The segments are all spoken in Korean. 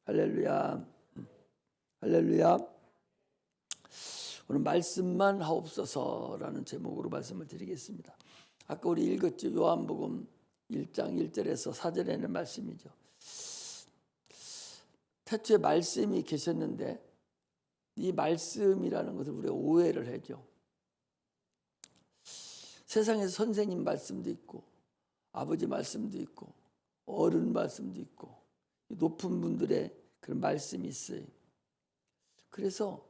할렐루야. 할렐루야. 오늘 말씀만 하옵소서라는 제목으로 말씀을 드리겠습니다. 아까 우리 읽었죠. 요한복음 1장 1절에서 4절에 있는 말씀이죠. 태초에 말씀이 계셨는데 이 말씀이라는 것을 우리가 오해를 하죠. 세상에서 선생님 말씀도 있고 아버지 말씀도 있고 어른 말씀도 있고 높은 분들의 그런 말씀이 있어요. 그래서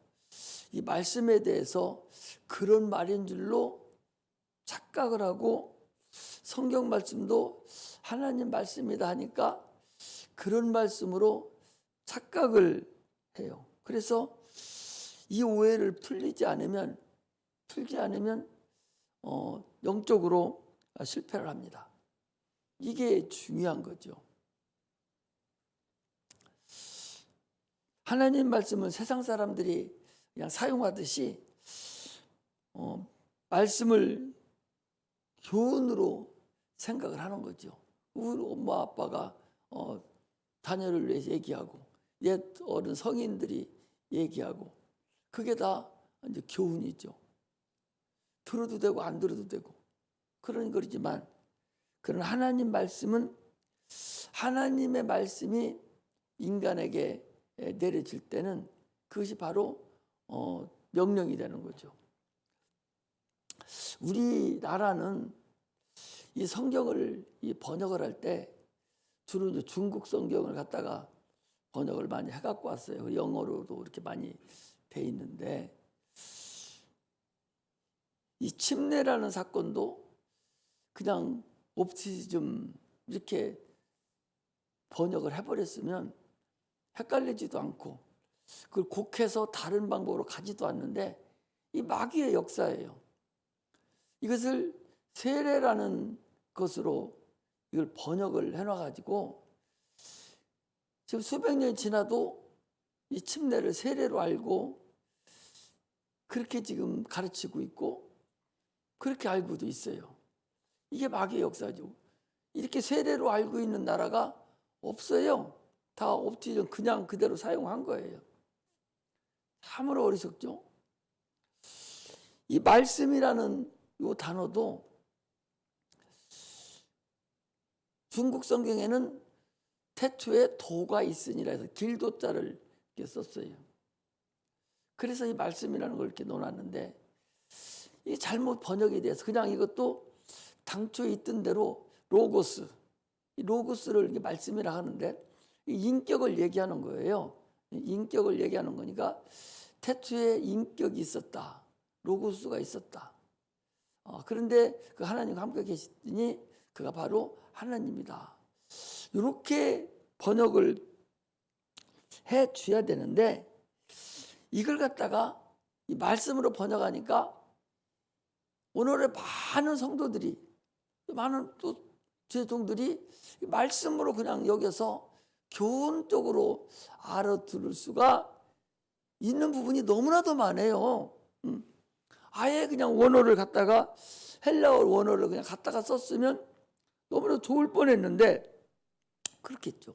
이 말씀에 대해서 그런 말인 줄로 착각을 하고 성경 말씀도 하나님 말씀이다 하니까 그런 말씀으로 착각을 해요. 그래서 이 오해를 풀지 않으면 영적으로 실패를 합니다. 이게 중요한 거죠. 하나님 말씀은 세상 사람들이 그냥 사용하듯이 말씀을 교훈으로 생각을 하는 거죠. 우리 엄마 아빠가 자녀를 위해서 얘기하고 옛 어른 성인들이 얘기하고 그게 다 이제 교훈이죠. 들어도 되고 안 들어도 되고 그런 거지만 그런 하나님 말씀은 하나님의 말씀이 인간에게 내려질 때는 그것이 바로 명령이 되는 거죠. 우리나라는 이 성경을 번역을 할 때 주로 이제 중국 성경을 갖다가 번역을 많이 해갖고 왔어요. 영어로도 이렇게 많이 돼 있는데 이 침례라는 사건도 그냥 옵티즘 이렇게 번역을 해버렸으면 헷갈리지도 않고 그걸 곡해서 다른 방법으로 가지도 않는데 이 마귀의 역사예요. 이것을 세례라는 것으로 이걸 번역을 해놔가지고 지금 수백 년이 지나도 이 침례를 세례로 알고 그렇게 지금 가르치고 있고 그렇게 알고도 있어요. 이게 마귀의 역사죠. 이렇게 세례로 알고 있는 나라가 없어요. 다 옵티즘 그냥 그대로 사용한 거예요. 참으로 어리석죠. 이 말씀이라는 이 단어도 중국 성경에는 태초에 도가 있으니라 해서 길도자를 이렇게 썼어요. 그래서 이 말씀이라는 걸 이렇게 놓았는데 이게 잘못 번역이 돼서 그냥 이것도 당초에 있던 대로 로고스, 이 로고스를 이렇게 말씀이라 하는데 이 인격을 얘기하는 거예요. 인격을 얘기하는 거니까 태초에 인격이 있었다. 로고스가 있었다. 그런데 그 하나님과 함께 계시더니 그가 바로 하나님이다. 이렇게 번역을 해 줘야 되는데 이걸 갖다가 이 말씀으로 번역하니까 오늘의 많은 성도들이 많은 또 제종들이 말씀으로 그냥 여겨서 교훈적으로 알아들을 수가 있는 부분이 너무나도 많아요. 아예 그냥 원어를 갖다가 헬라어 원어를 그냥 갖다가 썼으면 너무나 좋을 뻔했는데 그렇겠죠.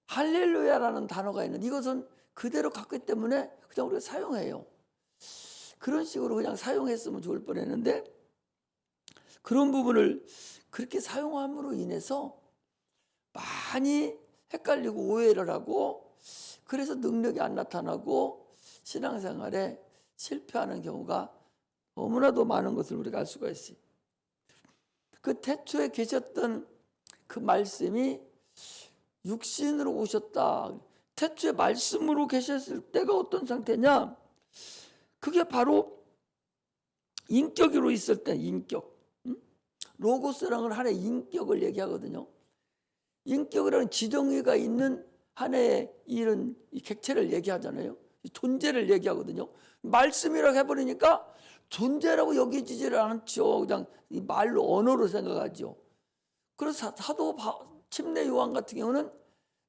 할렐루야라는 단어가 있는데 이것은 그대로 갔기 때문에 그냥 우리가 사용해요. 그런 식으로 그냥 사용했으면 좋을 뻔했는데 그런 부분을 그렇게 사용함으로 인해서 많이 헷갈리고 오해를 하고 그래서 능력이 안 나타나고 신앙생활에 실패하는 경우가 너무나도 많은 것을 우리가 알 수가 있어요. 그 태초에 계셨던 그 말씀이 육신으로 오셨다. 태초에 말씀으로 계셨을 때가 어떤 상태냐? 그게 바로 인격으로 있을 때 인격. 로고스라는 하나의 인격을 얘기하거든요. 인격이라는 지정의가 있는 하나의 이런 객체를 얘기하잖아요. 존재를 얘기하거든요. 말씀이라고 해버리니까 존재라고 여기지를 않죠. 그냥 이 말로 언어로 생각하죠. 그래서 사도 침례 요한 같은 경우는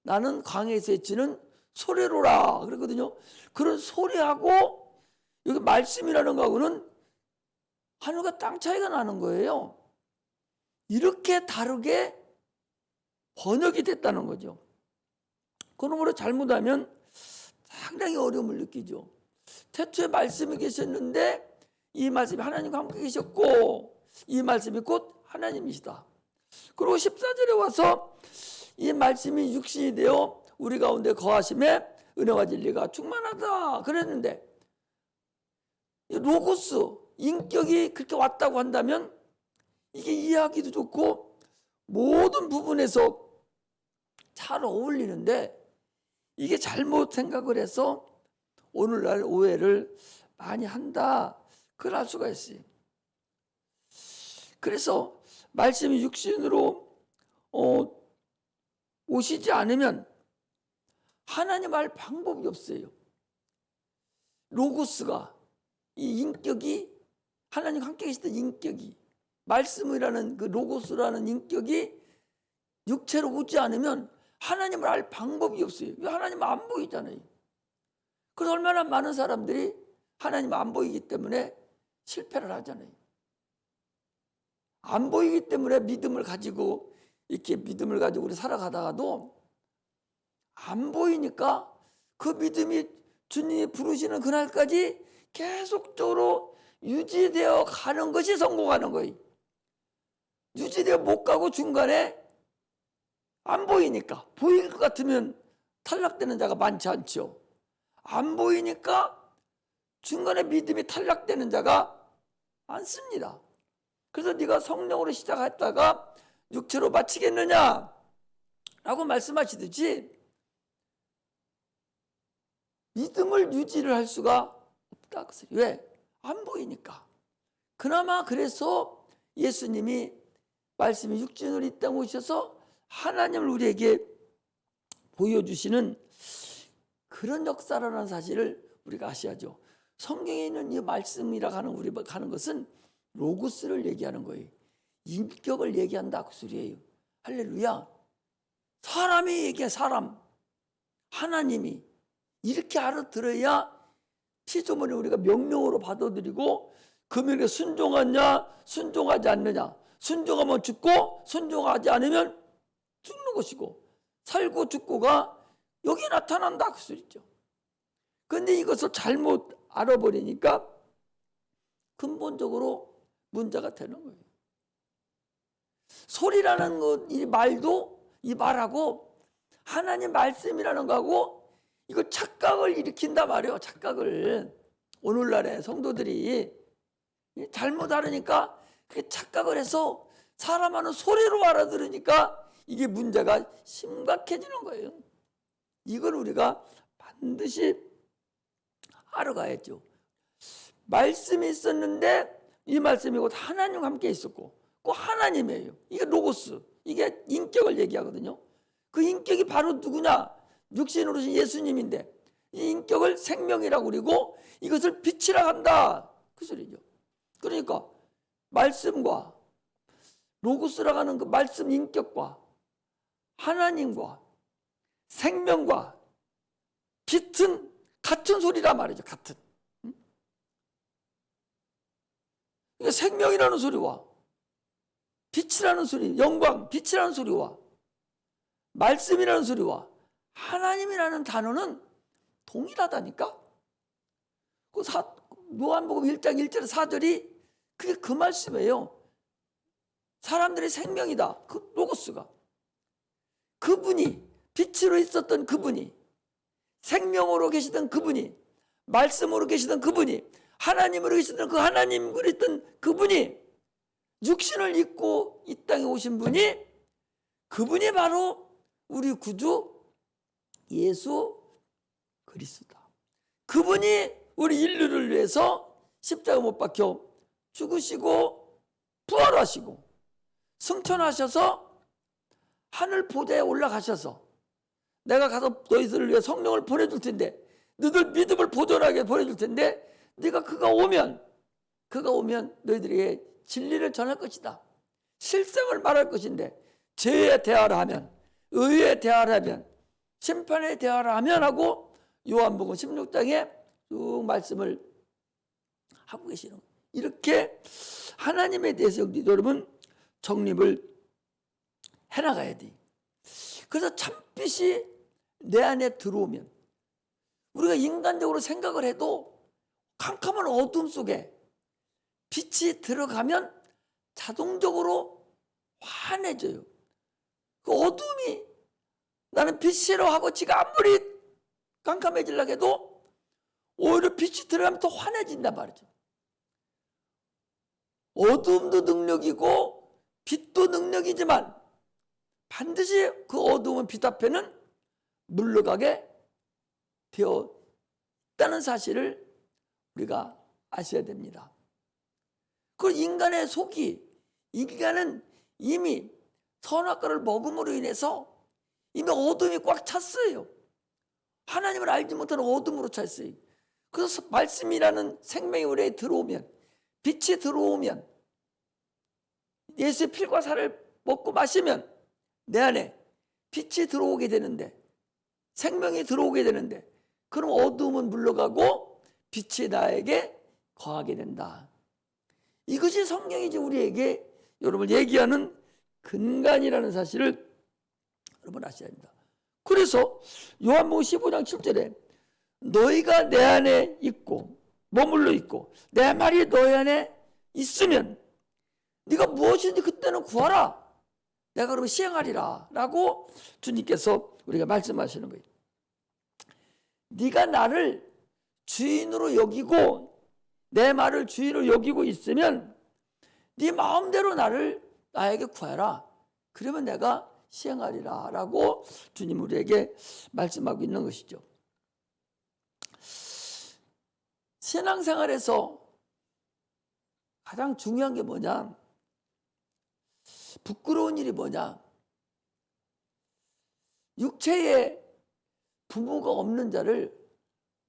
나는 광야에서 외치는 소리로라 그러거든요. 그런 소리하고 여기 말씀이라는 거하고는 하늘과 땅 차이가 나는 거예요. 이렇게 다르게 번역이 됐다는 거죠. 그러므로 잘못하면 상당히 어려움을 느끼죠. 태초에 말씀이 계셨는데 이 말씀이 하나님과 함께 계셨고 이 말씀이 곧 하나님이시다. 그리고 14절에 와서 이 말씀이 육신이 되어 우리 가운데 거하심에 은혜와 진리가 충만하다 그랬는데, 로고스 인격이 그렇게 왔다고 한다면 이게 이해하기도 좋고 모든 부분에서 잘 어울리는데, 이게 잘못 생각을 해서 오늘날 오해를 많이 한다, 그걸 알 수가 있어요. 그래서 말씀이 육신으로 오시지 않으면 하나님 알 방법이 없어요. 로고스가, 이 인격이, 하나님 함께 계시던 인격이, 말씀이라는 그 로고스라는 인격이 육체로 오지 않으면 하나님을 알 방법이 없어요. 하나님 안 보이잖아요. 그래서 얼마나 많은 사람들이 하나님 안 보이기 때문에 실패를 하잖아요. 안 보이기 때문에 믿음을 가지고 우리 살아가다가도 안 보이니까 그 믿음이 주님이 부르시는 그날까지 계속적으로 유지되어 가는 것이 성공하는 거예요. 유지되어 못 가고 중간에 안 보이니까, 보일 것 같으면 탈락되는 자가 많지 않죠. 안 보이니까 중간에 믿음이 탈락되는 자가 많습니다. 그래서 네가 성령으로 시작했다가 육체로 마치겠느냐 라고 말씀하시듯이 믿음을 유지를 할 수가 없다. 왜? 안 보이니까. 그나마 그래서 예수님이 말씀이 육신으로 이 땅에 오셔서 하나님을 우리에게 보여주시는 그런 역사라는 사실을 우리가 아셔야죠. 성경에 있는 이 말씀이라고 하는 우리가 하는 것은 로고스를 얘기하는 거예요. 인격을 얘기한다 그 소리예요. 할렐루야. 사람이 얘기해. 사람, 하나님이 이렇게 알아들어야 피조물을 우리가 명령으로 받아들이고 그 명령에 순종하냐 순종하지 않느냐, 순종하면 죽고 순종하지 않으면 죽는 것이고, 살고 죽고가 여기 나타난다 그 소리죠. 그런데 이것을 잘못 알아버리니까 근본적으로 문제가 되는 거예요. 소리라는 것, 이 말도, 이 말하고 하나님 말씀이라는 거하고 이거 착각을 일으킨단 말이에요. 착각을. 오늘날의 성도들이 잘못 알으니까 그게 착각을 해서 사람하는 소리로 알아들으니까 이게 문제가 심각해지는 거예요. 이걸 우리가 반드시 알아가야죠. 말씀이 있었는데 이 말씀이 곧 하나님과 함께 있었고 그 하나님이에요. 이게 로고스, 이게 인격을 얘기하거든요. 그 인격이 바로 누구냐? 육신으로 오신 예수님인데 이 인격을 생명이라고 그리고 이것을 빛이라고 한다 그 소리죠. 그러니까 말씀과 로고스라고 하는 그 말씀 인격과 하나님과 생명과 빛은 같은 소리란 말이죠. 같은. 그러니까 생명이라는 소리와 빛이라는 소리, 영광, 빛이라는 소리와 말씀이라는 소리와 하나님이라는 단어는 동일하다니까. 그 요한복음 1장 1절 4절이 그게 그 말씀이에요. 사람들의 생명이다. 그 로고스가. 그분이, 빛으로 있었던 그분이, 생명으로 계시던 그분이, 말씀으로 계시던 그분이, 하나님으로 계시던 그 하나님으로 있던 그분이, 육신을 입고 이 땅에 오신 분이, 그분이 바로 우리 구주 예수 그리스도다. 그분이 우리 인류를 위해서 십자가 못 박혀 죽으시고 부활하시고 승천하셔서 하늘 보좌에 올라가셔서 내가 가서 너희들을 위해 성령을 보내줄 텐데, 너희들 믿음을 보존하게 보내줄 텐데, 네가 그가 오면 너희들에게 진리를 전할 것이다. 실상을 말할 것인데, 죄에 대하라 하면, 의에 대하라 하면, 심판에 대하라 하면 하고 요한복음 16장에 쭉 말씀을 하고 계시는 거예요. 이렇게 하나님에 대해서 여러분 정립을 해나가야 돼. 그래서 참빛이 내 안에 들어오면, 우리가 인간적으로 생각을 해도 캄캄한 어둠 속에 빛이 들어가면 자동적으로 환해져요. 그 어둠이 나는 빛 싫어하고 지가 아무리 깜깜해지려고 해도 오히려 빛이 들어가면 더 환해진단 말이죠. 어둠도 능력이고 빛도 능력이지만 반드시 그 어두운 빛 앞에는 물러가게 되어 있다는 사실을 우리가 아셔야 됩니다. 그 인간의 속이, 인간은 이미 선악과를 먹음으로 인해서 이미 어둠이 꽉 찼어요. 하나님을 알지 못하는 어둠으로 찼어요. 그래서 말씀이라는 생명이 우리에 들어오면, 빛이 들어오면, 예수의 피와 살을 먹고 마시면 내 안에 빛이 들어오게 되는데, 생명이 들어오게 되는데, 그럼 어둠은 물러가고 빛이 나에게 거하게 된다. 이것이 성경이 우리에게 여러분 얘기하는 근간이라는 사실을 여러분 아셔야 합니다. 그래서 요한복음 15장 7절에 너희가 내 안에 있고 머물러 있고 내 말이 너희 안에 있으면 네가 무엇이든지 그때는 구하라, 내가 그러면 시행하리라 라고 주님께서 우리가 말씀하시는 거예요. 네가 나를 주인으로 여기고 내 말을 주인으로 여기고 있으면 네 마음대로 나에게 구해라, 그러면 내가 시행하리라 라고 주님 우리에게 말씀하고 있는 것이죠. 신앙생활에서 가장 중요한 게 뭐냐, 부끄러운 일이 뭐냐, 육체에 부모가 없는 자를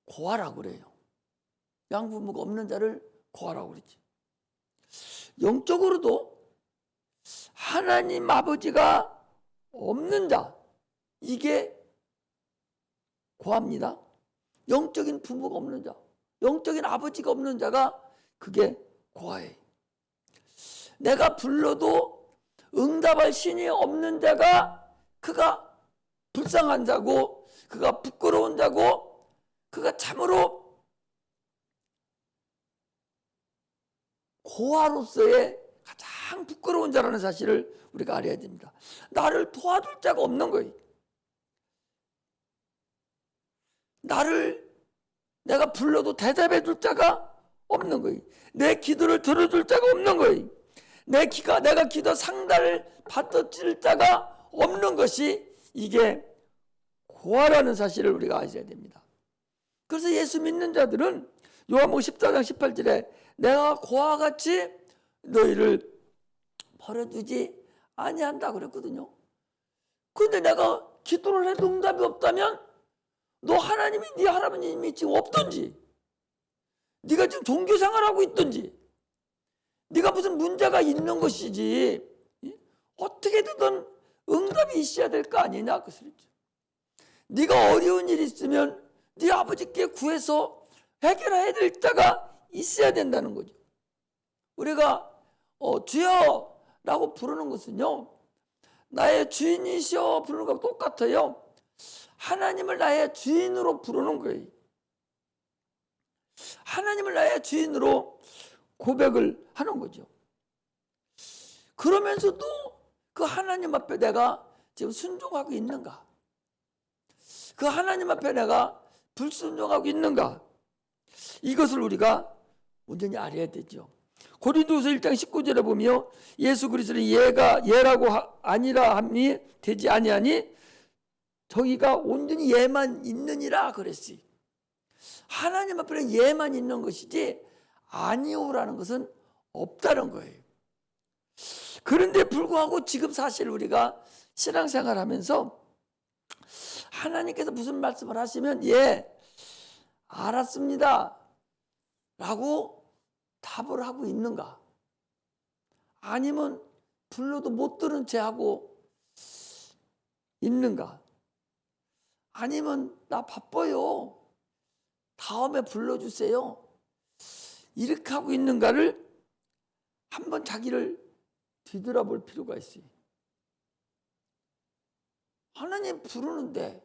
고하라고 그래요. 양부모가 없는 자를 고하라고 그러지. 영적으로도 하나님 아버지가 없는 자, 이게 고합니다. 영적인 부모가 없는 자, 영적인 아버지가 없는 자가 그게 고아해. 내가 불러도 응답할 신이 없는 자가 그가 불쌍한 자고, 그가 부끄러운 자고, 그가 참으로 고아로서의 가장 부끄러운 자라는 사실을 우리가 알아야 됩니다. 나를 도와줄 자가 없는 거예요. 내가 불러도 대답해 줄 자가 없는 거예요. 내 기도를 들어줄 자가 없는 거예요. 내가 기도 상달을 받아줄 자가 없는 것이 이게 고아라는 사실을 우리가 아셔야 됩니다. 그래서 예수 믿는 자들은 요한복음 14장 18절에 내가 고아와 같이 너희를 버려두지 아니한다 그랬거든요. 그런데 내가 기도를 해도 응답이 없다면 너 하나님이 네 할아버님이 지금 없든지, 네가 지금 종교생활하고 있든지, 네가 무슨 문제가 있는 것이지 어떻게든 응답이 있어야 될 거 아니냐 그 소리죠. 네가 어려운 일이 있으면 네 아버지께 구해서 해결해야 될 자가 있어야 된다는 거죠. 우리가 주여 라고 부르는 것은요, 나의 주인이시여 부르는 것과 똑같아요. 하나님을 나의 주인으로 부르는 거예요. 하나님을 나의 주인으로 고백을 하는 거죠. 그러면서도 그 하나님 앞에 내가 지금 순종하고 있는가, 그 하나님 앞에 내가 불순종하고 있는가, 이것을 우리가 온전히 알아야 되죠. 고린도서 1장 19절에 보면 예수 그리스도는 예라고 아니라 함이 되지 아니하니 저희가 온전히 예만 있느니라 그랬어요. 하나님 앞에는 예만 있는 것이지 아니오라는 것은 없다는 거예요. 그런데 불구하고 지금 사실 우리가 신앙생활 하면서 하나님께서 무슨 말씀을 하시면 예, 알았습니다 라고 답을 하고 있는가, 아니면 불러도 못 들은 채 하고 있는가, 아니면 나 바빠요 다음에 불러주세요 이렇게 하고 있는가를 한번 자기를 뒤돌아볼 필요가 있어요. 하나님 부르는데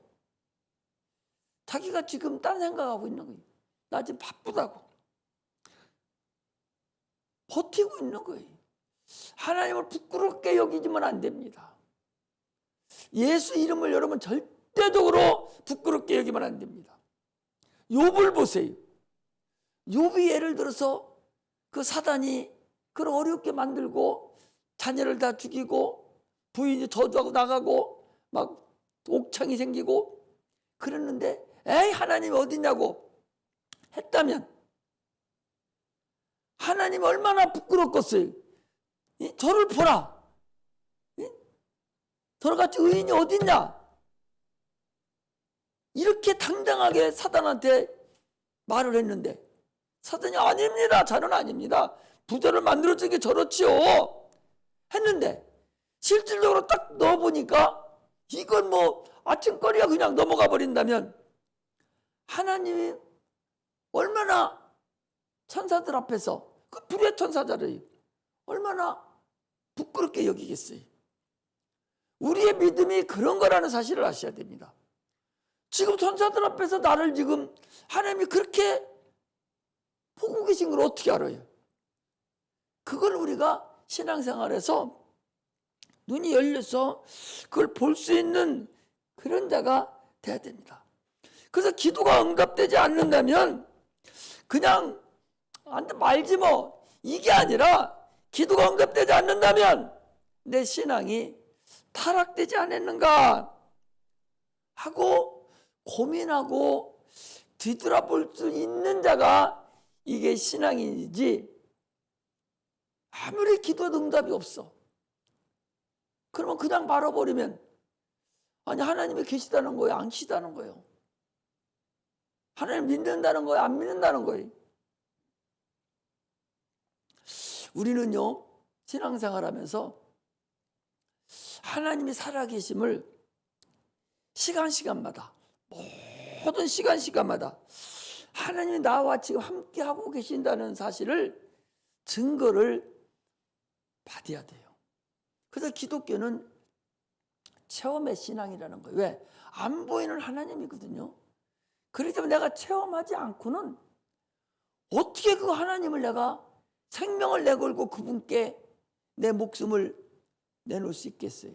자기가 지금 딴 생각하고 있는 거예요. 나 지금 바쁘다고. 버티고 있는 거예요. 하나님을 부끄럽게 여기지면 안 됩니다. 예수 이름을 여러분 절대적으로 부끄럽게 여기면 안 됩니다. 욥을 보세요. 욥이 예를 들어서 그 사단이 그걸 어렵게 만들고 자녀를 다 죽이고 부인이 저주하고 나가고 막 옥창이 생기고 그랬는데 에이 하나님이 어디냐고 했다면 하나님이 얼마나 부끄럽겠어요. 저를 보라. 저같이 의인이 어딨냐. 이렇게 당당하게 사단한테 말을 했는데 사단이 아닙니다. 저는 아닙니다. 부자를 만들어주기 저렇지요. 했는데 실질적으로 딱 넣어보니까 이건 뭐 아침거리가 그냥 넘어가 버린다면 하나님이 얼마나 천사들 앞에서 그 불의 천사들이 얼마나 부끄럽게 여기겠어요. 우리의 믿음이 그런 거라는 사실을 아셔야 됩니다. 지금 천사들 앞에서 나를 지금 하나님이 그렇게 보고 계신 걸 어떻게 알아요? 그걸 우리가 신앙생활에서 눈이 열려서 그걸 볼 수 있는 그런 자가 돼야 됩니다. 그래서 기도가 응답되지 않는다면 그냥 말지 뭐 이게 아니라 기도가 응답되지 않는다면 내 신앙이 타락되지 않았는가 하고 고민하고 뒤돌아볼 수 있는 자가 이게 신앙이지 아무리 기도해도 응답이 없어. 그러면 그냥 말아버리면 아니 하나님이 계시다는 거예요? 안 계시다는 거예요? 하나님 믿는다는 거예요? 안 믿는다는 거예요? 우리는요 신앙생활하면서 하나님이 살아계심을 시간마다 모든 시간마다 하나님이 나와 지금 함께하고 계신다는 사실을 증거를 받아야 돼요. 그래서 기독교는 체험의 신앙이라는 거예요. 왜? 안 보이는 하나님이거든요. 그렇기 때문에 내가 체험하지 않고는 어떻게 그 하나님을 내가 생명을 내걸고 그분께 내 목숨을 내놓을 수 있겠어요?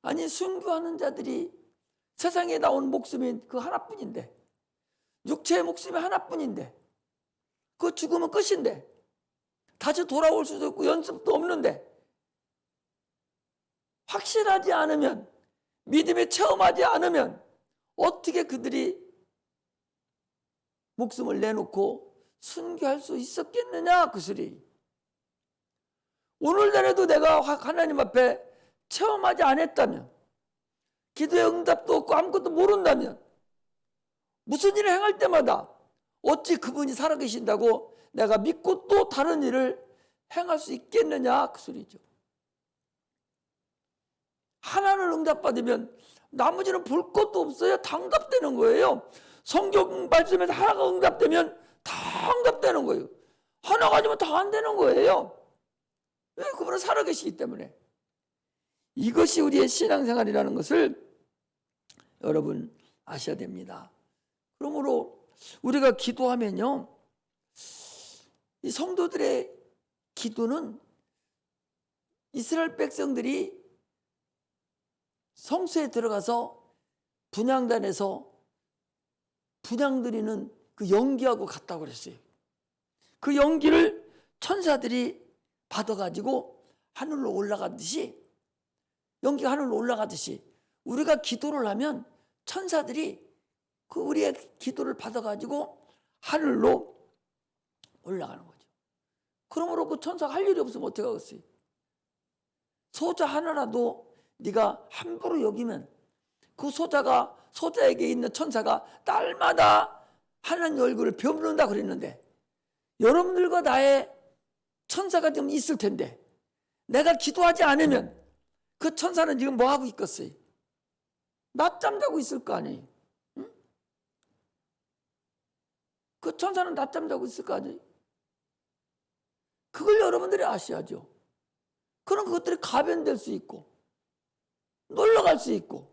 아니 순교하는 자들이 세상에 나온 목숨이 그 하나뿐인데 육체의 목숨이 하나뿐인데 그 죽으면 끝인데 다시 돌아올 수도 없고 연습도 없는데 확실하지 않으면 믿음에 체험하지 않으면 어떻게 그들이 목숨을 내놓고 순교할 수 있었겠느냐 그 소리. 오늘날에도 내가 하나님 앞에 체험하지 않았다면 기도의 응답도 없고 아무것도 모른다면 무슨 일을 행할 때마다 어찌 그분이 살아계신다고 내가 믿고 또 다른 일을 행할 수 있겠느냐 그 소리죠. 하나를 응답받으면 나머지는 볼 것도 없어요. 다 응답되는 거예요. 성경 말씀에서 하나가 응답되면 다 응답되는 거예요. 하나 가지면 다 안 되는 거예요. 왜? 그분은 살아계시기 때문에. 이것이 우리의 신앙생활이라는 것을 여러분 아셔야 됩니다. 그러므로 우리가 기도하면요 이 성도들의 기도는 이스라엘 백성들이 성소에 들어가서 분향단에서 분향드리는 그 연기하고 같다고 그랬어요. 그 연기를 천사들이 받아가지고 하늘로 올라가듯이 연기가 하늘로 올라가듯이 우리가 기도를 하면 천사들이 그 우리의 기도를 받아가지고 하늘로 올라가는 거죠. 그러므로 그 천사가 할 일이 없으면 어떻게 하겠어요? 소자 하나라도 네가 함부로 여기면 그 소자에게 있는 천사가 딸마다 하나님 얼굴을 베어묻는다 그랬는데 여러분들과 나의 천사가 좀 있을 텐데 내가 기도하지 않으면 그 천사는 지금 뭐 하고 있겠어요? 낮잠 자고 있을 거 아니에요? 응? 그 천사는 낮잠 자고 있을 거 아니에요? 그걸 여러분들이 아셔야죠. 그럼 그것들이 가변될 수 있고 놀러 갈 수 있고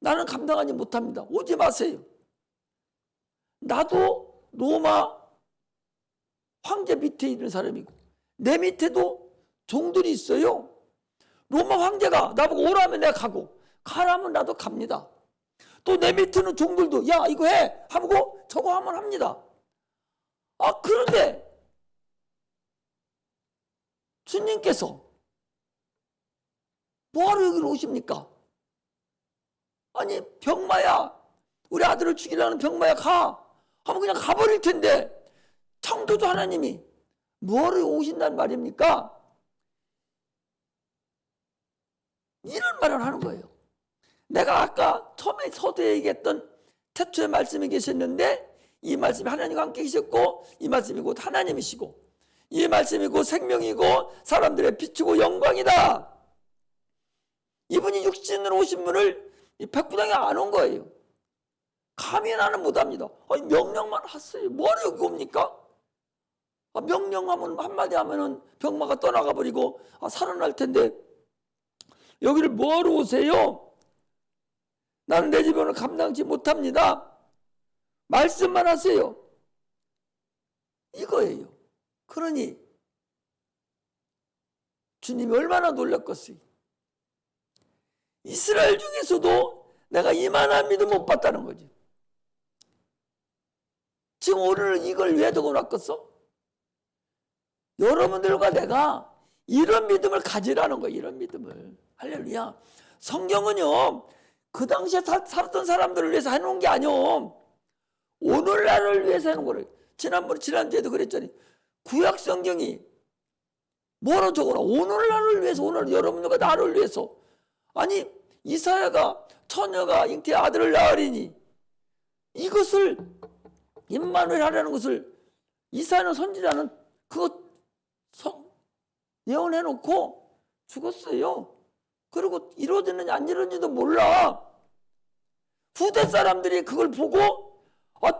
나는 감당하지 못합니다. 오지 마세요. 나도 로마 황제 밑에 있는 사람이고 내 밑에도 종들이 있어요. 로마 황제가 나보고 오라면 내가 가고 가라면 나도 갑니다. 또 내 밑에는 종들도 야 이거 해 하고 저거 하면 합니다. 그런데 주님께서 뭐하러 여기로 오십니까? 아니 병마야 우리 아들을 죽이려는 병마야 가 하면 그냥 가버릴 텐데 창조주 하나님이 뭐하러 오신다는 말입니까? 이런 말을 하는 거예요. 내가 아까 처음에 서두에 얘기했던 태초의 말씀이 계셨는데 이 말씀이 하나님과 함께 계셨고 이 말씀이 곧 하나님이시고 이 말씀이 곧 생명이고 사람들의 빛이고 영광이다. 이분이 육신으로 오신 분을 백부장이 안 온 거예요. 감히 나는 못합니다. 명령만 하세요. 뭐하러 여기 옵니까? 명령하면 한마디 하면은 병마가 떠나가 버리고 살아날 텐데 여기를 뭐하러 오세요? 나는 내 집안을 감당치 못합니다. 말씀만 하세요. 이거예요. 그러니 주님이 얼마나 놀랐겠어요. 이스라엘 중에서도 내가 이만한 믿음 못 봤다는 거지. 지금 오늘 이걸 왜 적어놨겠어? 여러분들과 내가 이런 믿음을 가지라는 거예요. 이런 믿음을. 할렐루야. 성경은요 그 당시에 살았던 사람들을 위해서 해놓은 게 아니요 오늘날을 위해서 해놓은 거를. 지난주에도 그랬잖아요. 구약 성경이 뭐로 적어놔? 오늘날을 위해서. 오늘 여러분들과 나를 위해서. 아니 이사야가 처녀가 잉태의 아들을 낳으리니 이것을 임마누엘 하라는 것을 이사야는 선지자는 그거 예언해놓고 죽었어요. 그리고 이루어졌는지 안 이루어졌는지도 몰라. 후대 사람들이 그걸 보고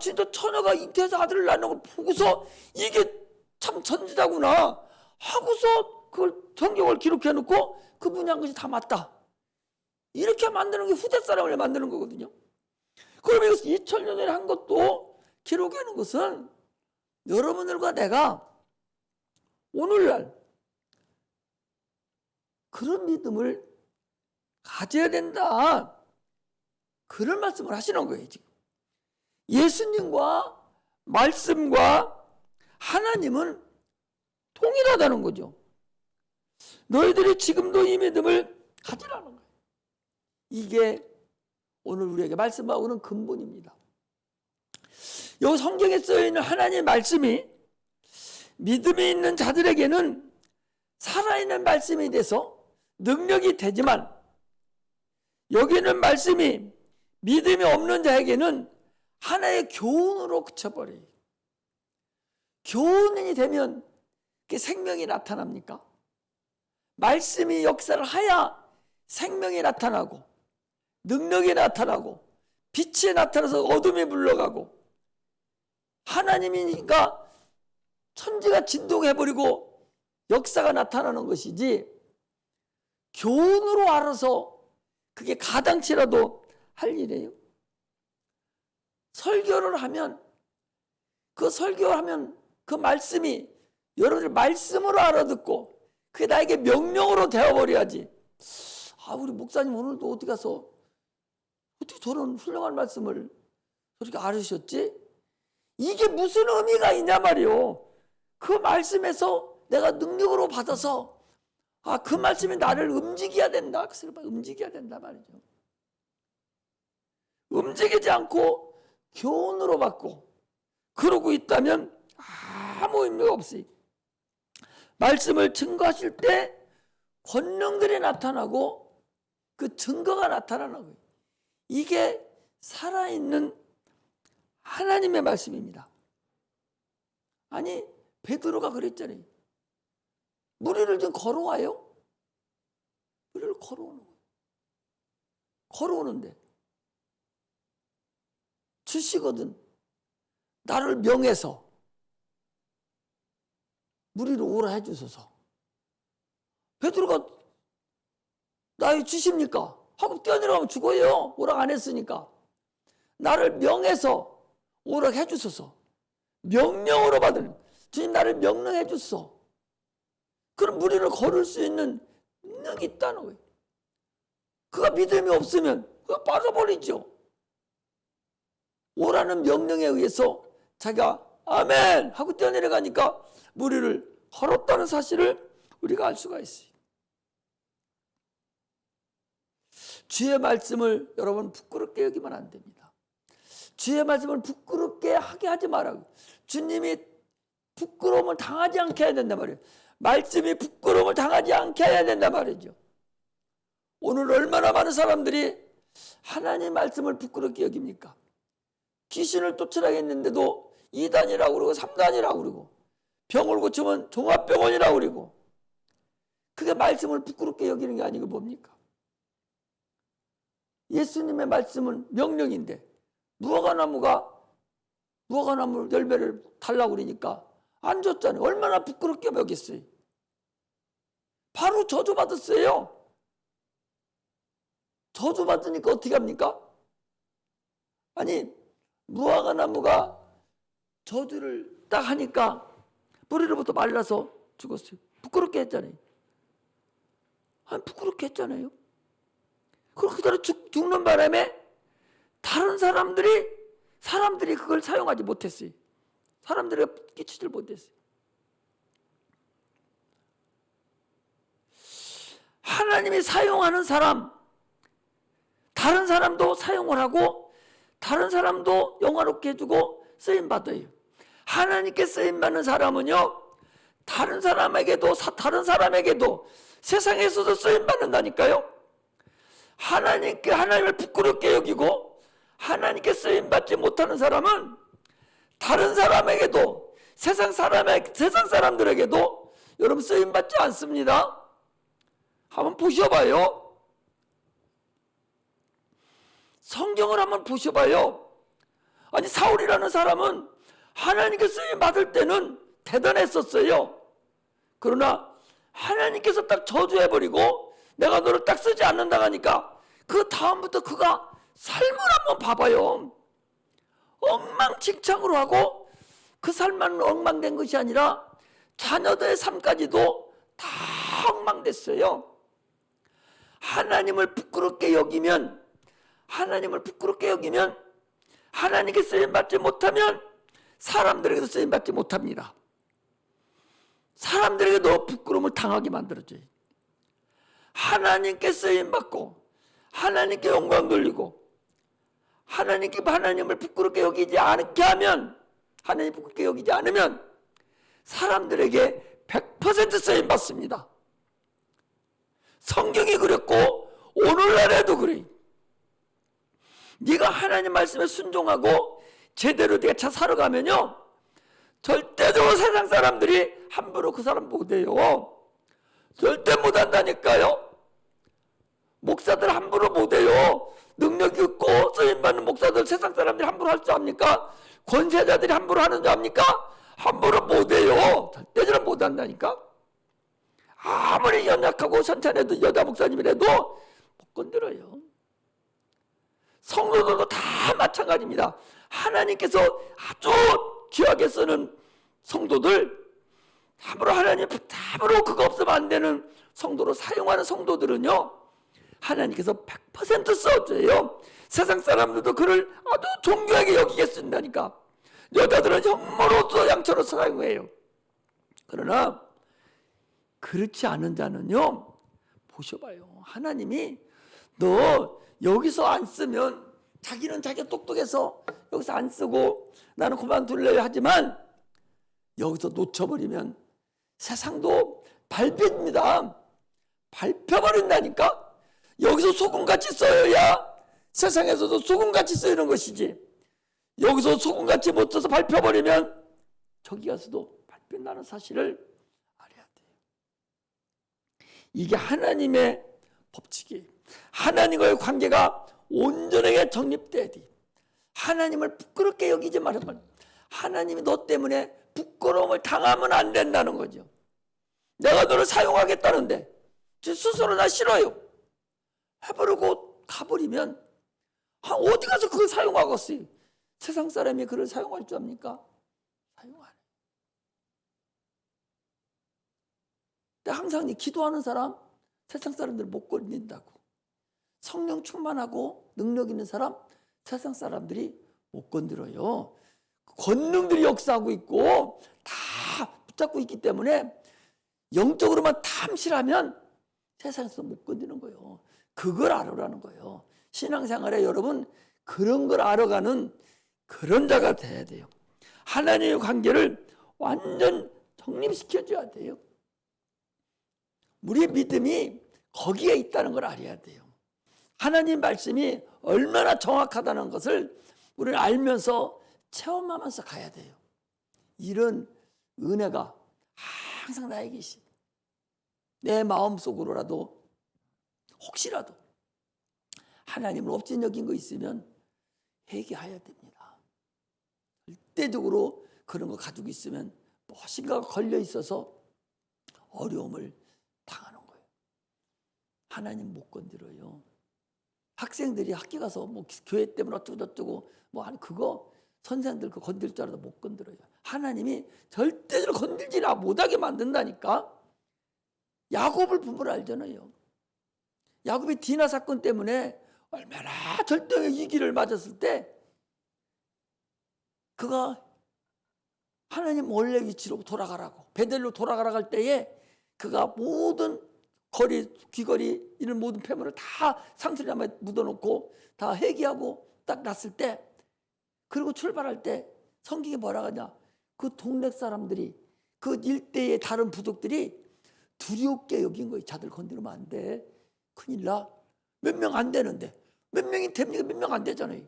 진짜 처녀가 잉태해서 아들을 낳는 걸 보고서 이게 참 선지자구나 하고서 그걸 성경을 기록해놓고 그분이 한 것이 다 맞다. 이렇게 만드는 게 후대 사람을 만드는 거거든요. 그러면 이것을 2000년 전에 한 것도 기록해 놓은 것은 여러분들과 내가 오늘날 그런 믿음을 가져야 된다. 그런 말씀을 하시는 거예요. 지금 예수님과 말씀과 하나님은 동일하다는 거죠. 너희들이 지금도 이 믿음을 가지라는 거예요. 이게 오늘 우리에게 말씀하고는 근본입니다. 이 성경에 쓰여있는 하나님의 말씀이 믿음이 있는 자들에게는 살아있는 말씀이 돼서 능력이 되지만 여기는 말씀이 믿음이 없는 자에게는 하나의 교훈으로 그쳐버려요. 교훈이 되면 그게 생명이 나타납니까? 말씀이 역사를 하야 생명이 나타나고 능력이 나타나고 빛이 나타나서 어둠이 물러가고 하나님이니까 천지가 진동해버리고 역사가 나타나는 것이지 교훈으로 알아서 그게 가당치라도 할 일이에요. 설교를 하면 그 말씀이 여러분들 말씀으로 알아듣고 그게 나에게 명령으로 되어버려야지. 우리 목사님 오늘도 어디 가서 어떻게 저런 훌륭한 말씀을 저렇게 알으셨지? 이게 무슨 의미가 있냐 말이요. 그 말씀에서 내가 능력으로 받아서 그 말씀이 나를 움직여야 된다. 움직여야 된다 말이죠. 움직이지 않고 교훈으로 받고 그러고 있다면 아무 의미가 없어요. 말씀을 증거하실 때 권능들이 나타나고 그 증거가 나타나는 거예요. 이게 살아있는 하나님의 말씀입니다. 아니 베드로가 그랬잖아요. 물 위를 좀 걸어와요. 물 위를 걸어오는 거예요. 걸어오는데 주시거든. 나를 명해서 물 위로 오라 해주소서. 베드로가 나의 주십니까? 하고 뛰어내려가면 죽어요. 오락 안 했으니까. 나를 명해서 오락해 주소서. 명령으로 받은, 주님 나를 명령해 주소서. 그럼 무리를 걸을 수 있는 능력이 있다는 거예요. 그가 믿음이 없으면 그가 빠져버리죠. 오라는 명령에 의해서 자기가 아멘 하고 뛰어내려가니까 무리를 걸었다는 사실을 우리가 알 수가 있어요. 주의 말씀을 여러분 부끄럽게 여기면 안 됩니다. 주의 말씀을 부끄럽게 하게 하지 말라고. 주님이 부끄러움을 당하지 않게 해야 된단 말이에요. 말씀이 부끄러움을 당하지 않게 해야 된단 말이죠. 오늘 얼마나 많은 사람들이 하나님 말씀을 부끄럽게 여깁니까? 귀신을 쫓아내겠는데도 2단이라고 그러고 3단이라고 그러고 병을 고치면 종합병원이라고 그러고 그게 말씀을 부끄럽게 여기는 게 아니고 뭡니까? 예수님의 말씀은 명령인데 무화과나무 열매를 달라고 그러니까 안 줬잖아요. 얼마나 부끄럽게 여겼어요. 바로 저주받았어요. 저주받으니까 어떻게 합니까? 아니 무화과나무가 저주를 딱 하니까 뿌리로부터 말라서 죽었어요. 부끄럽게 했잖아요. 아니 부끄럽게 했잖아요. 그리고 그대로 죽는 바람에 다른 사람들이 그걸 사용하지 못했어요. 사람들이 끼치질 못했어요. 하나님이 사용하는 사람, 다른 사람도 사용을 하고 다른 사람도 영화롭게 해주고 쓰임받아요. 하나님께 쓰임받는 사람은요 다른 사람에게도 세상에서도 쓰임받는다니까요. 하나님을 부끄럽게 여기고 하나님께 쓰임받지 못하는 사람은 다른 사람에게도 세상 사람들에게도 여러분 쓰임받지 않습니다. 한번 보셔봐요. 성경을 한번 보셔봐요. 아니 사울이라는 사람은 하나님께 쓰임받을 때는 대단했었어요. 그러나 하나님께서 딱 저주해버리고 내가 너를 딱 쓰지 않는다 하니까 그 다음부터 그가 삶을 한번 봐봐요. 엉망진창으로 하고 그 삶만 엉망된 것이 아니라 자녀들의 삶까지도 다 엉망됐어요. 하나님을 부끄럽게 여기면 하나님께 쓰임받지 못하면 사람들에게도 쓰임받지 못합니다. 사람들에게도 부끄러움을 당하게 만들어줘요. 하나님께 쓰임받고 하나님께 영광 돌리고 하나님을 부끄럽게 여기지 않게 하면 하나님 부끄럽게 여기지 않으면 사람들에게 100% 쓰임받습니다. 성경이 그랬고 오늘날에도 그래. 네가 하나님 말씀에 순종하고 제대로 네가 차 사러 가면요 절대적으로 세상 사람들이 함부로 그 사람 못해요. 절대 못한다니까요. 목사들 함부로 못해요. 능력 있고 쓰임받는 목사들 세상 사람들이 함부로 할 줄 압니까? 권세자들이 함부로 하는 줄 압니까? 함부로 못해요. 절대적으로 못한다니까. 아무리 연약하고 선찬해도 여자 목사님이라도 못 건드려요. 성도들도 다 마찬가지입니다. 하나님께서 아주 귀하게 쓰는 성도들, 함부로 그거 없으면 안 되는 성도로 사용하는 성도들은요 하나님께서 100% 써줘요. 세상 사람들도 그를 아주 존귀하게 여기게 쓴다니까. 여자들은 혐오로서 양처로서 사용해요. 그러나 그렇지 않은 자는요 보셔봐요. 하나님이 너 여기서 안 쓰면 자기는 자기가 똑똑해서 여기서 안 쓰고 나는 그만둘래요 하지만 여기서 놓쳐버리면 세상도 밟힙니다. 밟혀버린다니까. 여기서 소금같이 써야 세상에서도 소금같이 쓰이는 것이지 여기서 소금같이 못 써서 밟혀버리면 저기 가서도 밟힌다는 사실을 알아야 돼요. 이게 하나님의 법칙이에요. 하나님과의 관계가 온전하게 정립돼야 돼. 하나님을 부끄럽게 여기지 말아봐. 하나님이 너 때문에 부끄러움을 당하면 안 된다는 거죠. 내가 너를 사용하겠다는데 스스로 나 싫어요. 해버리고 가버리면 어디 가서 그걸 사용하겠어요? 세상 사람이 그걸 사용할 줄 압니까? 사용 안 해요. 근데 항상 기도하는 사람 세상 사람들 못 건든다고. 성령 충만하고 능력 있는 사람 세상 사람들이 못 건드려요. 권능들이 역사하고 있고 다 붙잡고 있기 때문에 영적으로만 탐실하면 세상에서 못 건드는 거예요. 그걸 알아라는 거예요. 신앙생활에 여러분 그런 걸 알아가는 그런 자가 돼야 돼요. 하나님의 관계를 완전 정립시켜줘야 돼요. 우리의 믿음이 거기에 있다는 걸 알아야 돼요. 하나님 말씀이 얼마나 정확하다는 것을 우리는 알면서 체험하면서 가야 돼요. 이런 은혜가 항상 나에게 있습니다. 내 마음속으로라도 혹시라도 하나님을 업신여긴 거 있으면 회개해야 됩니다. 절대적으로 그런 거 가지고 있으면 무엇인가가 걸려 있어서 어려움을 당하는 거예요. 하나님 못 건드려요. 학생들이 학교 가서 뭐 교회 때문에 어쩌고 뭐 아니 그거 선생들 그 건들 줄 알아도 못 건드려요. 하나님이 절대적으로 건들지나 못하게 만든다니까. 야곱을 부모를 알잖아요. 야곱이 디나 사건 때문에 얼마나 절대의 위기를 맞았을 때 그가 하나님 원래 위치로 돌아가라고 베델로 돌아가라고 할 때에 그가 모든 귀걸이 이런 모든 폐물을 다 상수리나무에 묻어놓고 다 회개하고 딱 났을 때 그리고 출발할 때 성경이 뭐라고 하냐, 그 동네 사람들이 그 일대의 다른 부족들이 두렵게 여긴 거예요. 자들 건드리면 안 돼. 큰일 나. 몇 명 안 되는데. 몇 명이 됩니까? 몇 명 안 되잖아요.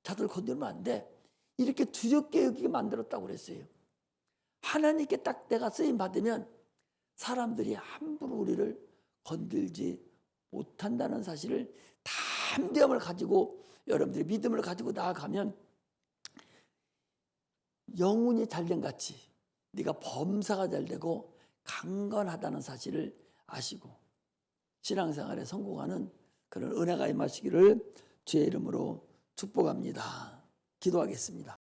자들 건드리면 안 돼. 이렇게 두렵게 여기게 만들었다고 그랬어요. 하나님께 딱 내가 쓰임 받으면 사람들이 함부로 우리를 건들지 못한다는 사실을 담대함을 가지고 여러분들이 믿음을 가지고 나아가면 영혼이 잘된 같이 네가 범사가 잘되고 강건하다는 사실을 아시고 신앙생활에 성공하는 그런 은혜가 임하시기를 주의 이름으로 축복합니다. 기도하겠습니다.